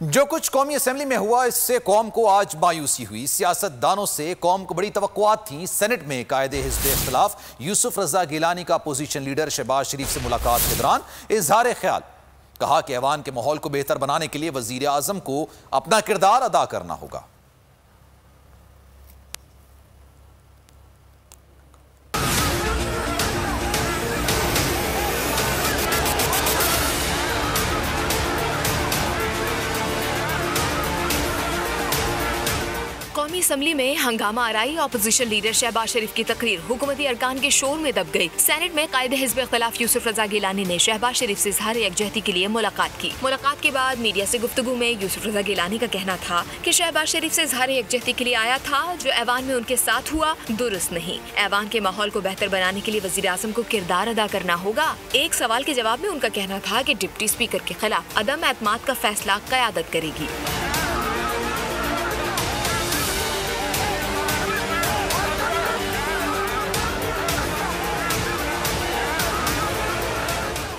जो कुछ कौमी असेंबली में हुआ, इससे कौम को आज मायूसी हुई। सियासतदानों से कौम को बड़ी तवक्कुआत थी। सेनेट में कायदे हिज़्ब इख्तिलाफ यूसुफ रजा गिलानी का अपोजिशन लीडर शहबाज शरीफ से मुलाकात के दौरान इजहार ख्याल, कहा कि ऐवान के माहौल को बेहतर बनाने के लिए वजीर आजम को अपना किरदार अदा करना होगा। कौमी असम्बली में हंगामा आराई। ऑपोजिशन लीडर शहबाज शरीफ की तकरीर हुकूमती अरकान के शोर में दब गई। सेनेट में कायदे हिज़्ब इख्तिलाफ यूसुफ रजा गिलानी ने शहबाज शरीफ से इजहार यकजहती के लिए मुलाकात की। मुलाकात के बाद मीडिया से गुफ्तगू में यूसुफ रजा गिलानी का कहना था कि शहबाज शरीफ से इजहार यकजहती के लिए आया था। जो ऐवान में उनके साथ हुआ दुरुस्त नहीं। ऐवान के माहौल को बेहतर बनाने के लिए वजीर आजम को किरदार अदा करना होगा। एक सवाल के जवाब में उनका कहना था कि डिप्टी स्पीकर के खिलाफ अदम एतमाद का फैसला क़यादत करेगी।